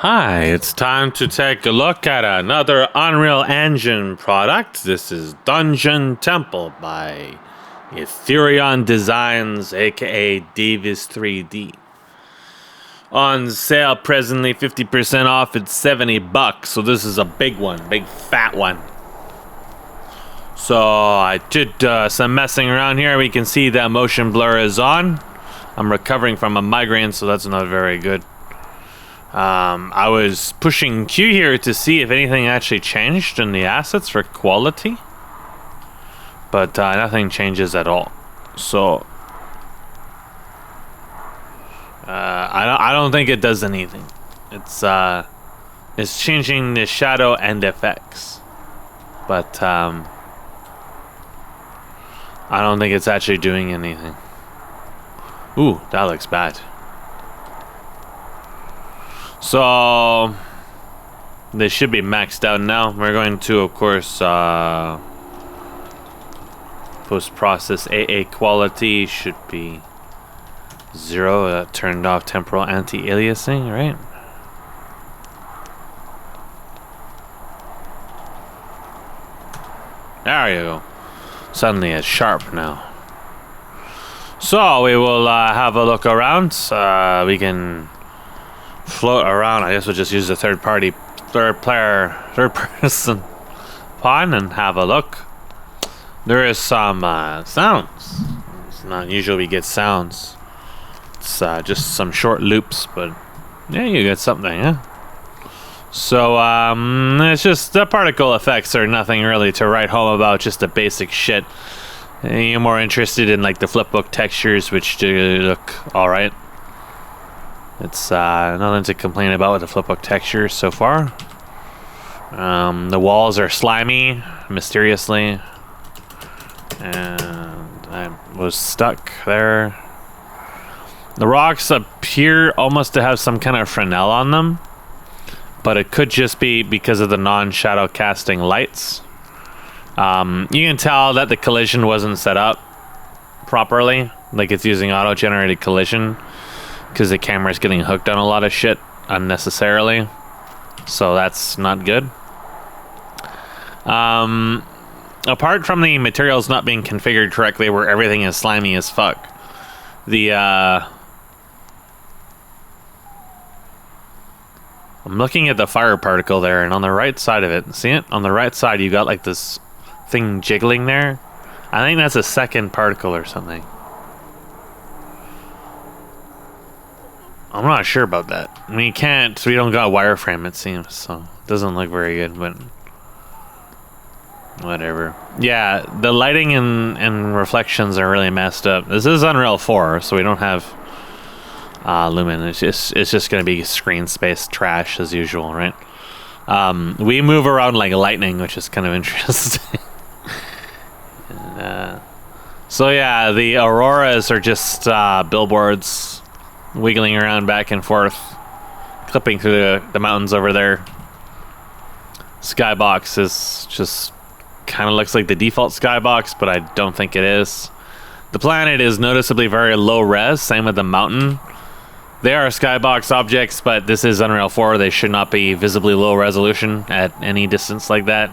Hi, it's time to take a look at another Unreal Engine product. This is Dungeon Temple by Etherion Designs, aka Davis3d. On sale presently 50% off at 70 bucks. So this is a big one, big fat one. So I did some messing around here. We can see that motion blur is on. I'm recovering from a migraine, so that's not very good. I was pushing Q here to see if anything actually changed in the assets for quality, but nothing changes at all. So I don't think it does anything. It's changing the shadow and effects, but I don't think it's actually doing anything. Ooh, that looks bad. So they should be maxed out now. We're going to, of course, post-process AA quality should be 0. Turned off temporal anti-aliasing, right? There you go. Suddenly it's sharp now. So we will have a look around. We can float around. I guess we'll just use the third person pawn and have a look. There is some sounds. It's not usually we get sounds. It's just some short loops, but yeah, you get something, yeah. So it's just the particle effects are nothing really to write home about, just the basic shit. You're more interested in like the flipbook textures, which do look alright. It's nothing to complain about with the flipbook textures so far. The walls are slimy, mysteriously. And I was stuck there. The rocks appear almost to have some kind of Fresnel on them, but it could just be because of the non-shadow casting lights. You can tell that the collision wasn't set up properly, like it's using auto-generated collision, because the camera's getting hooked on a lot of shit unnecessarily, so that's not good. Apart from the materials not being configured correctly, where everything is slimy as fuck, I'm looking at the fire particle there, and on the right side of it, see it? On the right side, you got like this thing jiggling there. I think that's a second particle or something. I'm not sure about that. I mean, we don't got wireframe, it seems, so it doesn't look very good, but whatever. Yeah, the lighting and reflections are really messed up. This is Unreal 4, so we don't have lumen. It's just going to be screen space trash as usual, right? We move around like lightning, which is kind of interesting. So yeah, the auroras are just billboards wiggling around back and forth, clipping through the mountains over there. Skybox is just kind of looks like the default skybox, but I don't think it is. The planet is noticeably very low res, same with the mountain. They are skybox objects, but this is Unreal 4. They should not be visibly low resolution at any distance like that.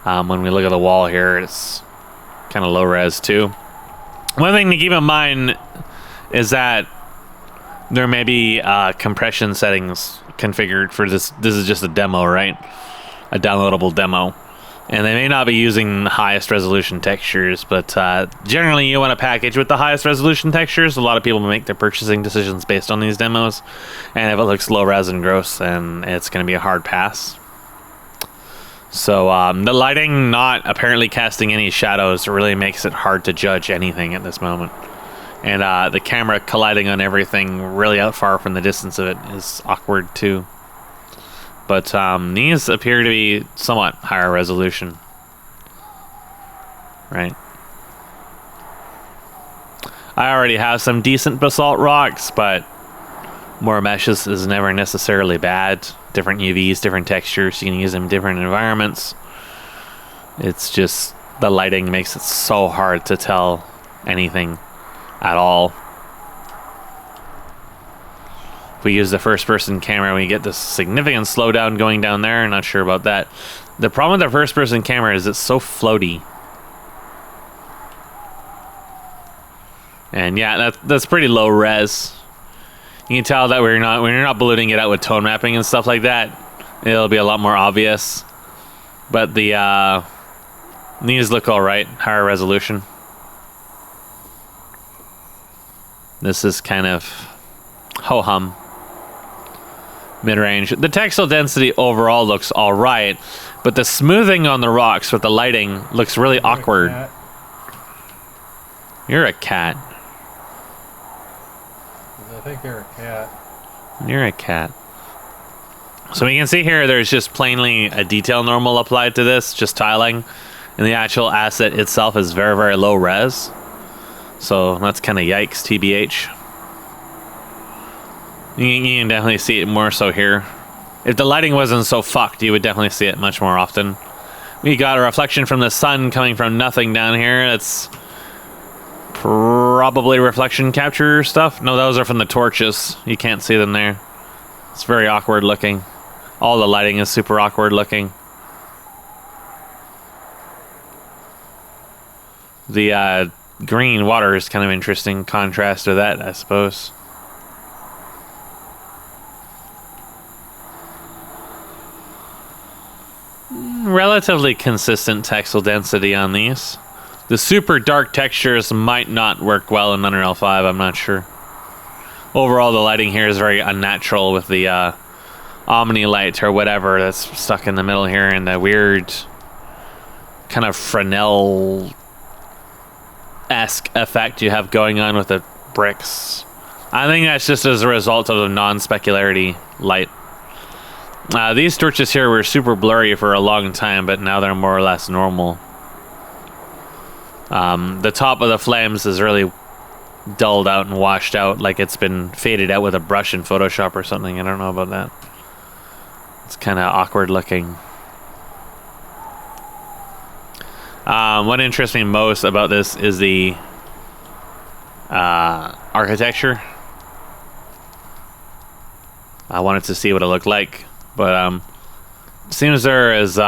When we look at the wall here, it's kind of low res too. One thing to keep in mind is that there may be compression settings configured for this. This is just a demo, right? A downloadable demo. And they may not be using the highest resolution textures, but generally you want a package with the highest resolution textures. A lot of people make their purchasing decisions based on these demos. And if it looks low res and gross, then it's going to be a hard pass. So the lighting not apparently casting any shadows really makes it hard to judge anything at this moment. And the camera colliding on everything really out far from the distance of it is awkward too. But these appear to be somewhat higher resolution. Right. I already have some decent basalt rocks, but more meshes is never necessarily bad. Different UVs, different textures, you can use them in different environments. It's just the lighting makes it so hard to tell anything at all. If we use the first-person camera, we get this significant slowdown going down there. Not sure about that. The problem with the first-person camera is it's so floaty. And yeah, that's pretty low res. You can tell that when you're not ballooning it out with tone mapping and stuff like that, it'll be a lot more obvious. But the these look all right, higher resolution. This is kind of ho-hum, mid-range. The textile density overall looks all right, but the smoothing on the rocks with the lighting looks really awkward. You're a cat. I think you're a cat. You're a cat. So we can see here there's just plainly a detail normal applied to this, just tiling. And the actual asset itself is very, very low res. So that's kind of yikes, TBH. You can definitely see it more so here. If the lighting wasn't so fucked, you would definitely see it much more often. We got a reflection from the sun coming from nothing down here. That's probably reflection capture stuff. No, those are from the torches. You can't see them there. It's very awkward looking. All the lighting is super awkward looking. The green water is kind of interesting contrast to that, I suppose. Relatively consistent textile density on these. The super dark textures might not work well in Unreal 5, I'm not sure. Overall, the lighting here is very unnatural with the Omni light or whatever that's stuck in the middle here, and the weird kind of Fresnel-esque effect you have going on with the bricks. I think that's just as a result of the non-specularity light. These torches here were super blurry for a long time, but now they're more or less normal. The top of the flames is really dulled out and washed out, like it's been faded out with a brush in Photoshop or something. I don't know about that. It's kind of awkward looking. What interests me most about this is the architecture. I wanted to see what it looked like, but seems there is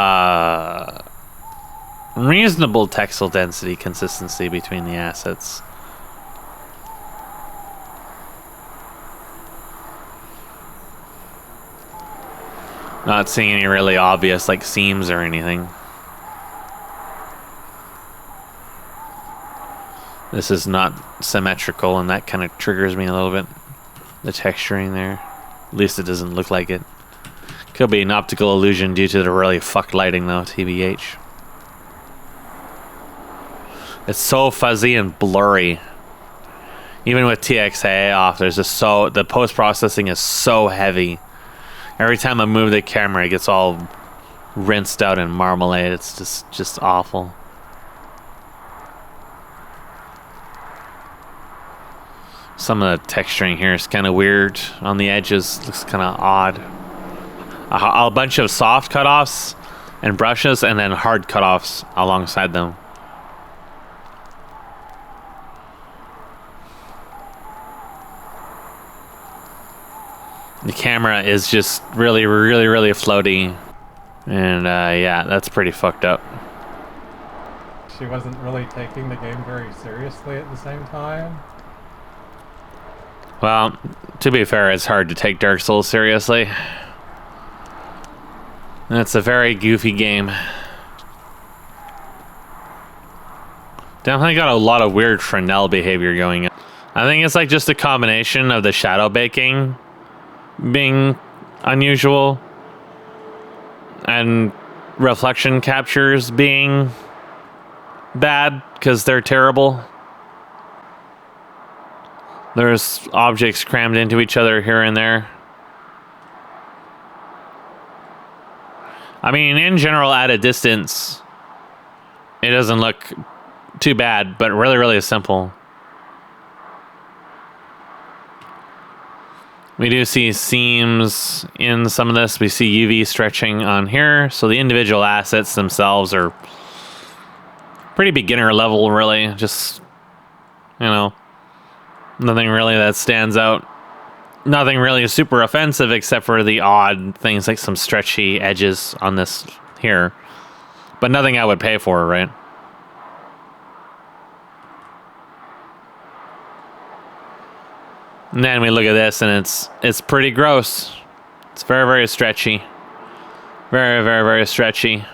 reasonable textile density consistency between the assets. Not seeing any really obvious like seams or anything. This is not symmetrical, and that kind of triggers me a little bit. The texturing there. At least it doesn't look like it. Could be an optical illusion due to the really fucked lighting though, TBH. It's so fuzzy and blurry. Even with TXA off, there's just the post-processing is so heavy. Every time I move the camera, it gets all rinsed out in marmalade. It's just awful. Some of the texturing here is kind of weird on the edges. Looks kind of odd. A bunch of soft cutoffs and brushes, and then hard cutoffs alongside them. The camera is just really floaty. And yeah, that's pretty fucked up. She wasn't really taking the game very seriously at the same time. Well, to be fair, it's hard to take Dark Souls seriously. It's a very goofy game. Definitely got a lot of weird Fresnel behavior going on. I think it's like just a combination of the shadow baking being unusual and reflection captures being bad because they're terrible. There's objects crammed into each other here and there. I mean, in general, at a distance, it doesn't look too bad, but really simple. We do see seams in some of this. We see UV stretching on here. So the individual assets themselves are pretty beginner level, really. Just, you know, nothing really that stands out. Nothing really super offensive except for the odd things like some stretchy edges on this here. But nothing I would pay for, right? And then we look at this and it's pretty gross. It's very, very stretchy. Very, very, very stretchy.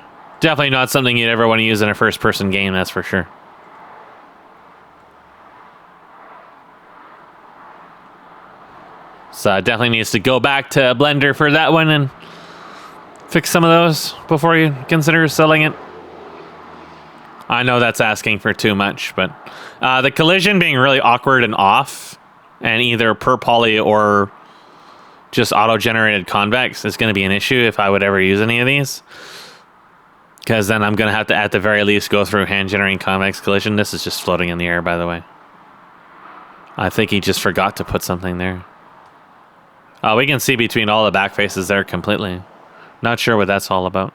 Definitely not something you'd ever want to use in a first-person game, that's for sure. So it definitely needs to go back to Blender for that one and fix some of those before you consider selling it. I know that's asking for too much, but the collision being really awkward and off, and either per poly or just auto-generated convex is going to be an issue if I would ever use any of these. Because then I'm going to have to, at the very least, go through hand-generating convex collision. This is just floating in the air, by the way. I think he just forgot to put something there. Oh, we can see between all the back faces there completely. Not sure what that's all about.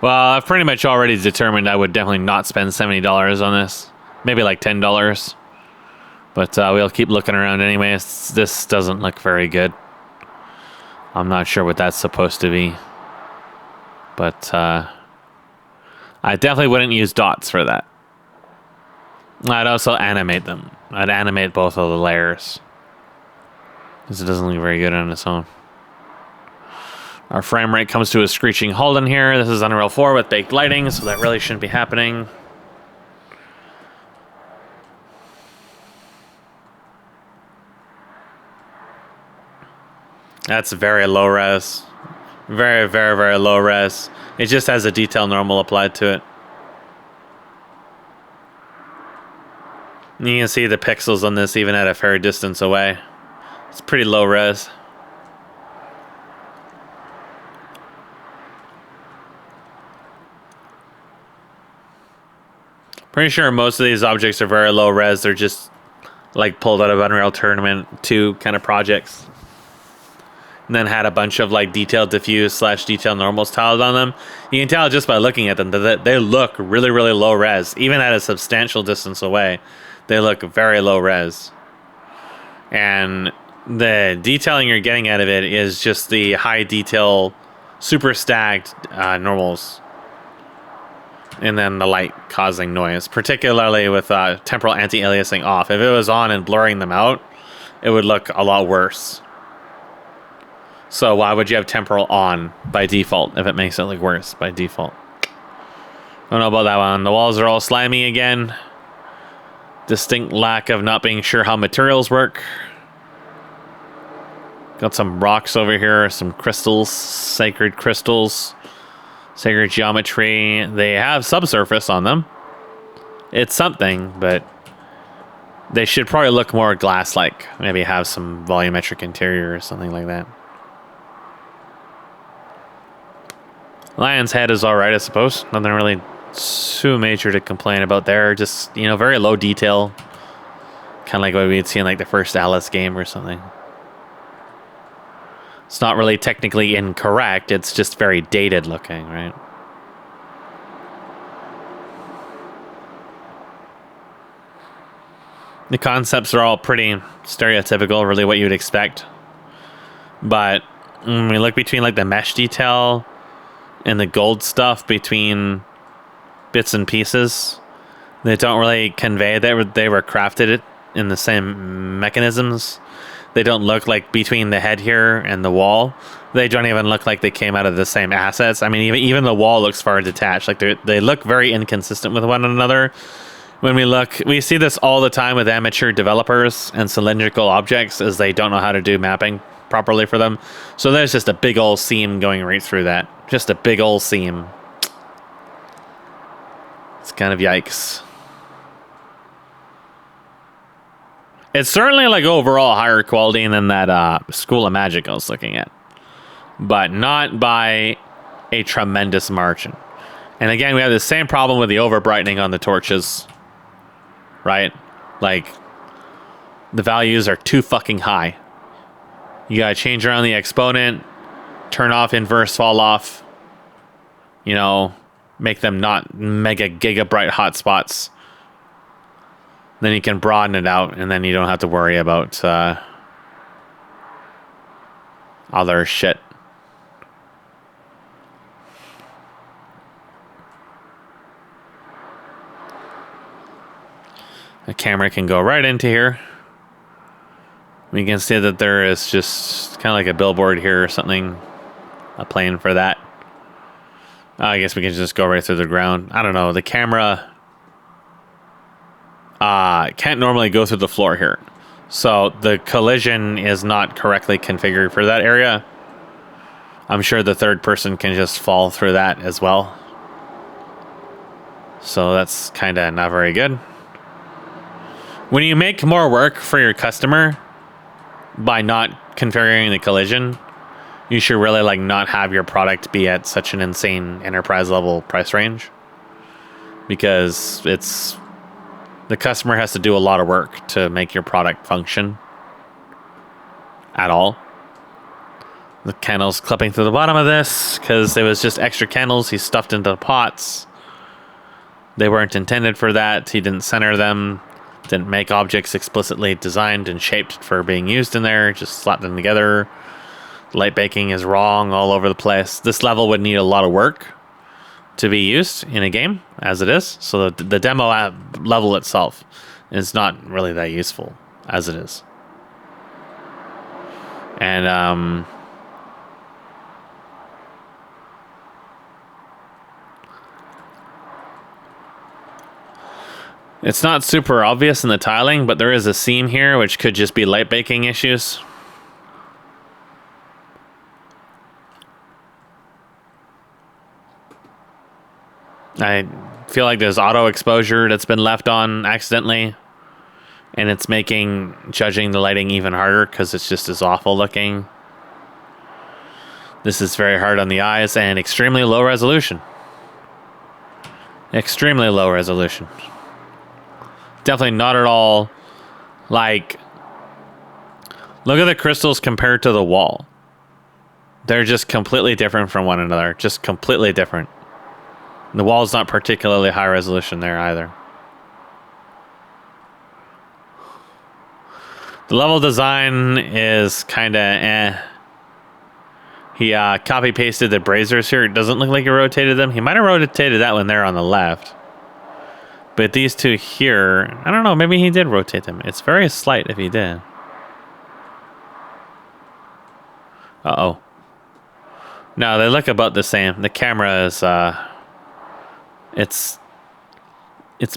Well, I've pretty much already determined I would definitely not spend $70 on this. Maybe like $10. But we'll keep looking around anyway. This doesn't look very good. I'm not sure what that's supposed to be. But I definitely wouldn't use dots for that. I'd also animate them. I'd animate both of the layers. Because it doesn't look very good on its own. Our frame rate comes to a screeching halt in here. This is Unreal 4 with baked lighting, so that really shouldn't be happening. That's very low res. Very, very, very low res. It just has a detail normal applied to it. You can see the pixels on this even at a fair distance away. It's pretty low res. Pretty sure most of these objects are very low res. They're just like pulled out of Unreal Tournament 2 kind of projects. And then had a bunch of like detailed diffuse / detail normals tiled on them. You can tell just by looking at them that they look really, really low res. Even at a substantial distance away, they look very low res. And the detailing you're getting out of it is just the high detail, super stacked normals. And then the light causing noise, particularly with temporal anti-aliasing off. If it was on and blurring them out, it would look a lot worse. So why would you have temporal on by default if it makes it look worse by default? I don't know about that one. The walls are all slimy again. Distinct lack of not being sure how materials work. Got some rocks over here, some crystals, sacred crystals. Sacred geometry. They have subsurface on them. It's something, but they should probably look more glass-like. Maybe have some volumetric interior or something like that. Lion's head is alright, I suppose. Nothing really too major to complain about there. Just, you know, very low detail. Kind of like what we'd see in like the first Alice game or something. It's not really technically incorrect, it's just very dated looking, right? The concepts are all pretty stereotypical, really what you would expect. But when we look between like the mesh detail and the gold stuff between bits and pieces, they don't really convey that they were crafted it in the same mechanisms. They don't look like between the head here and the wall. They don't even look like they came out of the same assets. I mean, even the wall looks far detached. Like they look very inconsistent with one another. When we see this all the time with amateur developers and cylindrical objects, as they don't know how to do mapping properly for them. So there's just a big old seam going right through that. Just a big old seam. It's kind of yikes. It's certainly like overall higher quality than that School of Magic I was looking at. But not by a tremendous margin. And again, we have the same problem with the over brightening on the torches. Right? Like, the values are too fucking high. You gotta change around the exponent, turn off inverse fall off, you know, make them not mega giga bright hotspots. Then you can broaden it out, and then you don't have to worry about other shit. The camera can go right into here. We can see that there is just kind of like a billboard here or something, a plane for that. I guess we can just go right through the ground. I don't know. The camera can't normally go through the floor here. So the collision is not correctly configured for that area. I'm sure the third person can just fall through that as well. So that's kind of not very good. When you make more work for your customer by not configuring the collision, you should really like not have your product be at such an insane enterprise level price range, because the customer has to do a lot of work to make your product function at all. The candles clipping through the bottom of this because it was just extra candles he stuffed into the pots. They weren't intended for that. He didn't center them. Didn't make objects explicitly designed and shaped for being used in there. Just slapped them together. Light baking is wrong all over the place. This level would need a lot of work to be used in a game as it is. So the demo level itself is not really that useful as it is. And it's not super obvious in the tiling, but there is a seam here which could just be light baking issues. I feel like there's auto exposure that's been left on accidentally, and it's making judging the lighting even harder because it's just as awful looking. This is very hard on the eyes and extremely low resolution. Extremely low resolution. Definitely not at all like, look at the crystals compared to the wall. They're just completely different from one another. Just completely different. The wall's not particularly high resolution there either. The level design is kind of eh. He copy pasted the braziers here. It doesn't look like he rotated them. He might have rotated that one there on the left. But these two here, I don't know, maybe he did rotate them. It's very slight if he did. Uh-oh. No, they look about the same. The camera is, it's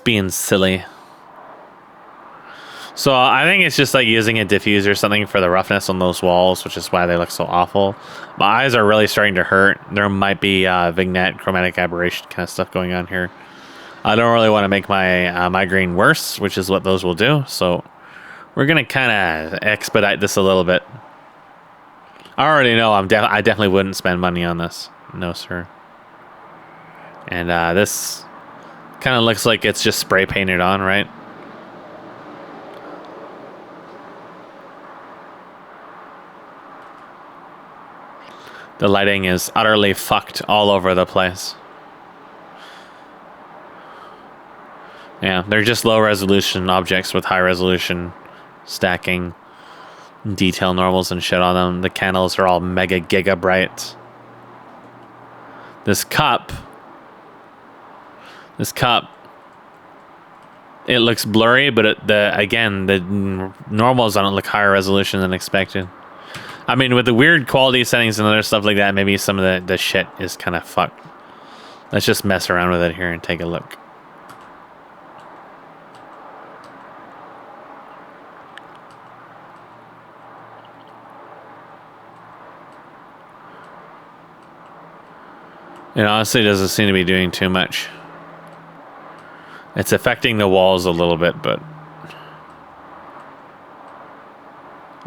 being silly. So I think it's just like using a diffuser or something for the roughness on those walls, which is why they look so awful. My eyes are really starting to hurt. There might be vignette, chromatic aberration kind of stuff going on here. I don't really want to make my migraine worse, which is what those will do. So we're going to kind of expedite this a little bit. I already know I definitely wouldn't spend money on this. No, sir. And this kind of looks like it's just spray painted on, right? The lighting is utterly fucked all over the place. Yeah, they're just low resolution objects with high resolution stacking, detail normals and shit on them. The candles are all mega giga bright. This cup, it looks blurry, but again, the normals on it look higher resolution than expected. I mean, with the weird quality settings and other stuff like that, maybe some of the shit is kind of fucked. Let's just mess around with it here and take a look. It honestly doesn't seem to be doing too much. It's affecting the walls a little bit, but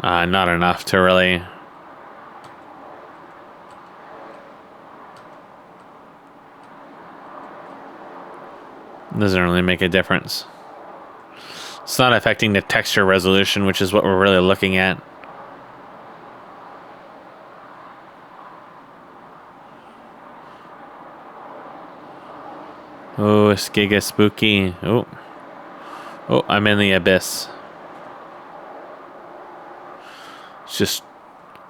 not enough to really. Doesn't really make a difference. It's not affecting the texture resolution, which is what we're really looking at. Oh, it's giga spooky. Oh, Oh, I'm in the abyss. It's just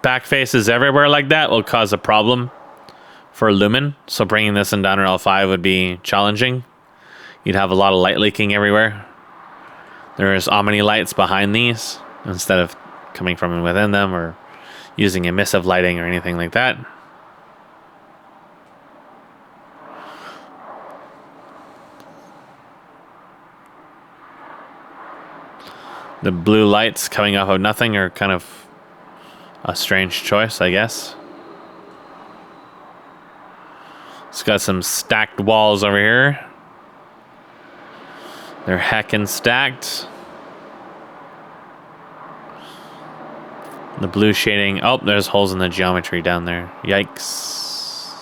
back faces everywhere like that will cause a problem for Lumen. So bringing this in down in L5 would be challenging. You'd have a lot of light leaking everywhere. There's Omni lights behind these instead of coming from within them or using emissive lighting or anything like that. The blue lights coming off of nothing are kind of a strange choice, I guess. It's got some stacked walls over here. They're heckin' stacked. The blue shading. Oh, there's holes in the geometry down there. Yikes.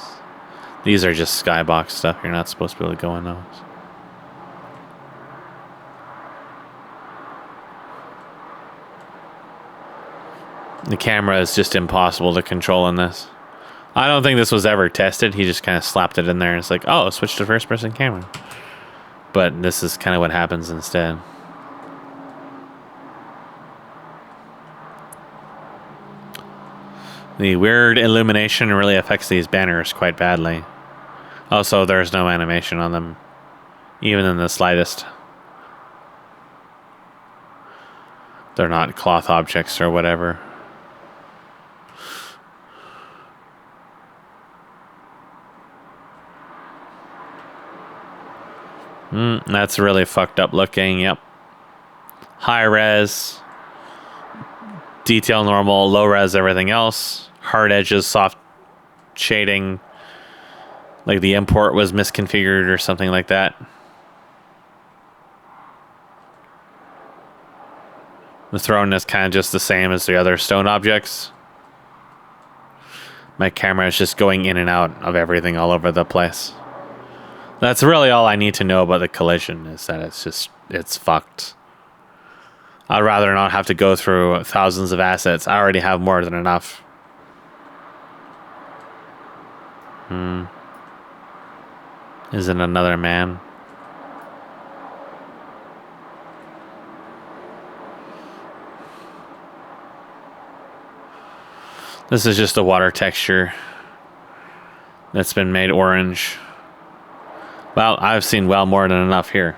These are just skybox stuff. You're not supposed to be able to go in those. The camera is just impossible to control in this. I don't think this was ever tested. He just kind of slapped it in there and it's like, oh, switch to first person camera. But this is kind of what happens instead. The weird illumination really affects these banners quite badly. Also, there's no animation on them, even in the slightest. They're not cloth objects or whatever. That's really fucked up looking, yep. High res, detail normal, low res everything else. Hard edges, soft shading. Like the import was misconfigured or something like that. The throne is kind of just the same as the other stone objects. My camera is just going in and out of everything all over the place. That's really all I need to know about the collision, is that it's fucked. I'd rather not have to go through thousands of assets. I already have more than enough. Is it another man? This is just a water texture that's been made orange. Well, I've seen well more than enough here.